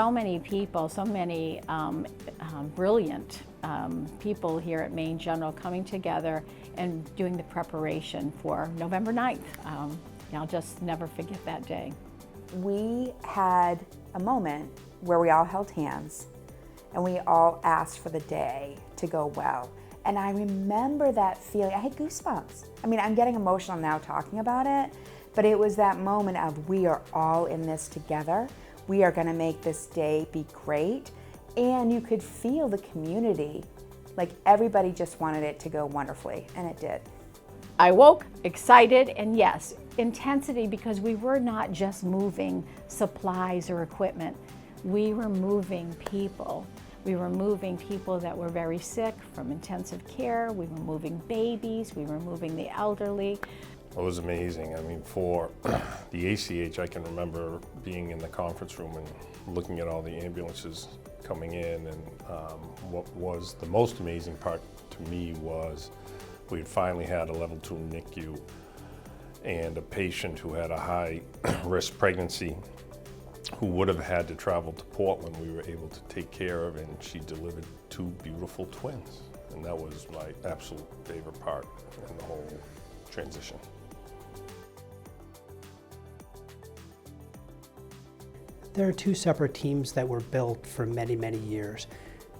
so many people, so many brilliant people here at Maine General coming together and doing the preparation for November 9th. I'll just never forget that day. We had a moment where we all held hands and we all asked for the day to go well. And I remember that feeling. I had goosebumps. I mean, I'm getting emotional now talking about it, but it was that moment of we are all in this together. We are gonna make this day be great. And you could feel the community, like everybody just wanted it to go wonderfully, and it did. I woke excited, and yes, intensity, because we were not just moving supplies or equipment. We were moving people. We were moving people that were very sick from intensive care. We were moving babies. We were moving the elderly. It was amazing. I mean, for the ACH, I can remember being in the conference room and looking at all the ambulances coming in, and what was the most amazing part to me was we had finally had a level 2 NICU and a patient who had a high risk pregnancy who would have had to travel to Portland. We were able to take care of, and she delivered 2 beautiful twins. And that was my absolute favorite part in the whole transition. There are 2 separate teams that were built for many, many years.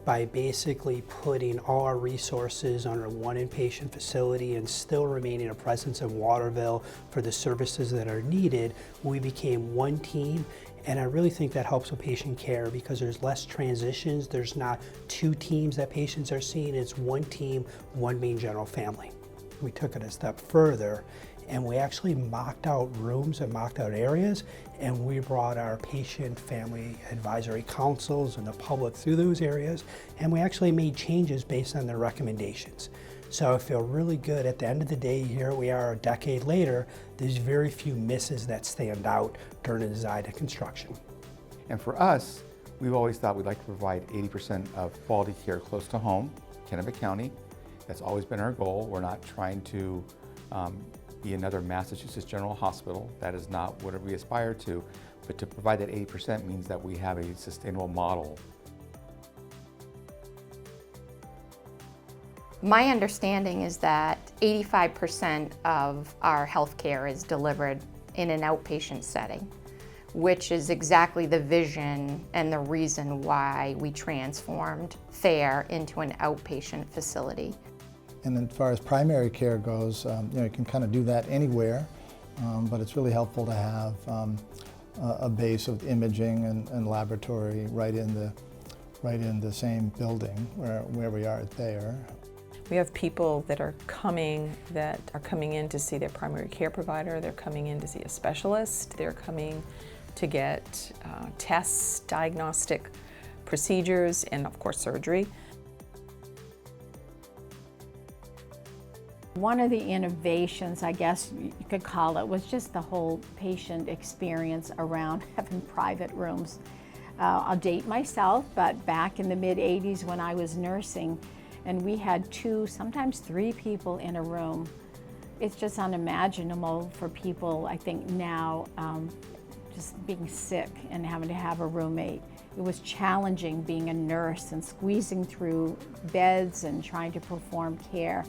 By basically putting all our resources under one inpatient facility and still remaining a presence in Waterville for the services that are needed, we became one team. And I really think that helps with patient care because there's less transitions. There's not 2 teams that patients are seeing. It's one team, one Maine General family. We took it a step further and we actually mocked out rooms and mocked out areas, and we brought our patient family advisory councils and the public through those areas, and we actually made changes based on their recommendations. So I feel really good. At the end of the day, here we are a decade later, there's very few misses that stand out during the design and construction. And for us, we've always thought we'd like to provide 80% of quality care close to home, Kennebec County. That's always been our goal. We're not trying to be another Massachusetts General Hospital. That is not what we aspire to. But to provide that 80% means that we have a sustainable model. My understanding is that 85% of our healthcare is delivered in an outpatient setting, which is exactly the vision and the reason why we transformed FAIR into an outpatient facility. And as far as primary care goes, you can kind of do that anywhere, but it's really helpful to have a base of imaging and laboratory right in the same building where we are there. We have people that are coming in to see their primary care provider. They're coming in to see a specialist. They're coming to get tests, diagnostic procedures, and of course surgery. One of the innovations, I guess you could call it, was just the whole patient experience around having private rooms. I'll date myself, but back in the mid-'80s when I was nursing, and we had 2, sometimes 3 people in a room, it's just unimaginable for people, I think now, just being sick and having to have a roommate. It was challenging being a nurse and squeezing through beds and trying to perform care.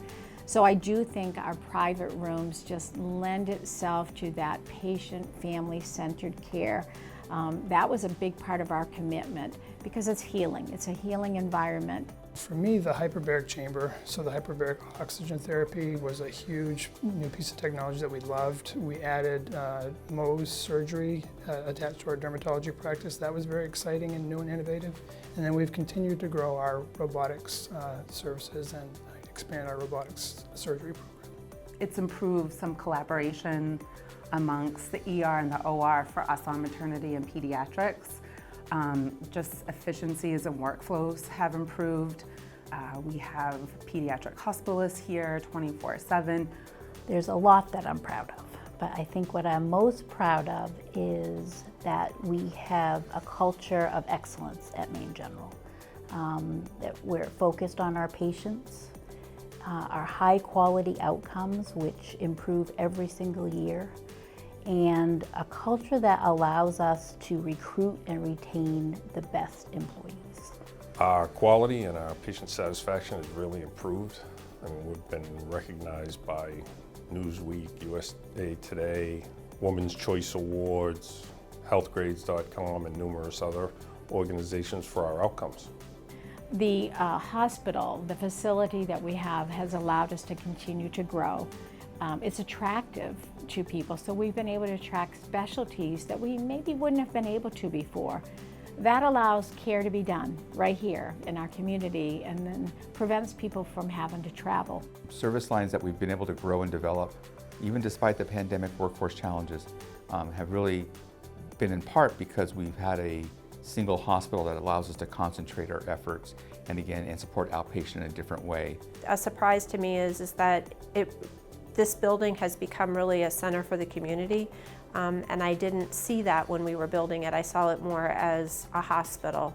So I do think our private rooms just lend itself to that patient, family-centered care. That was a big part of our commitment because it's healing. It's a healing environment. For me, the hyperbaric chamber, so the hyperbaric oxygen therapy was a huge new piece of technology that we loved. We added Mohs surgery attached to our dermatology practice. That was very exciting and new and innovative. And then we've continued to grow our robotics services and expand our robotics surgery program. It's improved some collaboration amongst the ER and the OR for us on maternity and pediatrics. Just efficiencies and workflows have improved. We have pediatric hospitalists here 24/7. There's a lot that I'm proud of, but I think what I'm most proud of is that we have a culture of excellence at Maine General. That we're focused on our patients, our high quality outcomes, which improve every single year, and a culture that allows us to recruit and retain the best employees. Our quality and our patient satisfaction has really improved. I mean, we've been recognized by Newsweek, USA Today, Women's Choice Awards, healthgrades.com, and numerous other organizations for our outcomes. The hospital, the facility that we have, has allowed us to continue to grow. It's attractive to people, so we've been able to attract specialties that we maybe wouldn't have been able to before. That allows care to be done right here in our community and then prevents people from having to travel. Service lines that we've been able to grow and develop, even despite the pandemic workforce challenges, have really been in part because we've had a single hospital that allows us to concentrate our efforts and support outpatient in a different way. A surprise to me is that this building has become really a center for the community, and I didn't see that when we were building it. I saw it more as a hospital.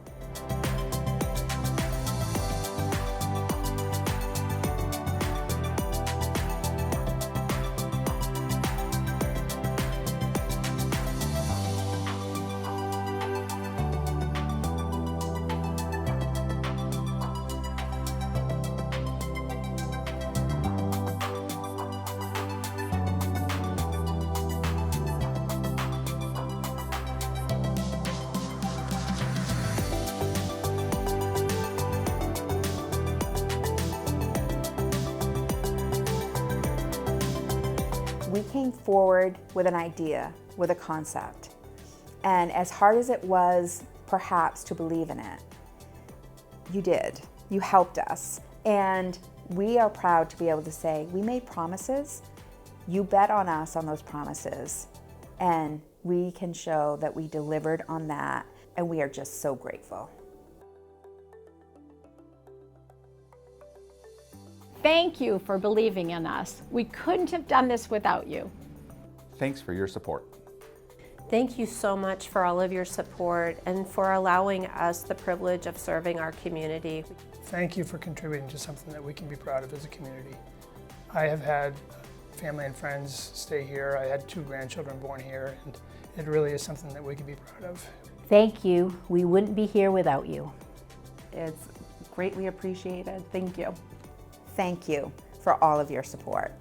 We came forward with an idea, with a concept. And as hard as it was, perhaps, to believe in it, you did. You helped us. And we are proud to be able to say, we made promises. You bet on us on those promises. And we can show that we delivered on that. And we are just so grateful. Thank you for believing in us. We couldn't have done this without you. Thanks for your support. Thank you so much for all of your support and for allowing us the privilege of serving our community. Thank you for contributing to something that we can be proud of as a community. I have had family and friends stay here. I had 2 grandchildren born here, and it really is something that we can be proud of. Thank you. We wouldn't be here without you. It's greatly appreciated. Thank you. Thank you for all of your support.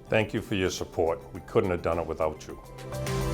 Thank you for your support. We couldn't have done it without you.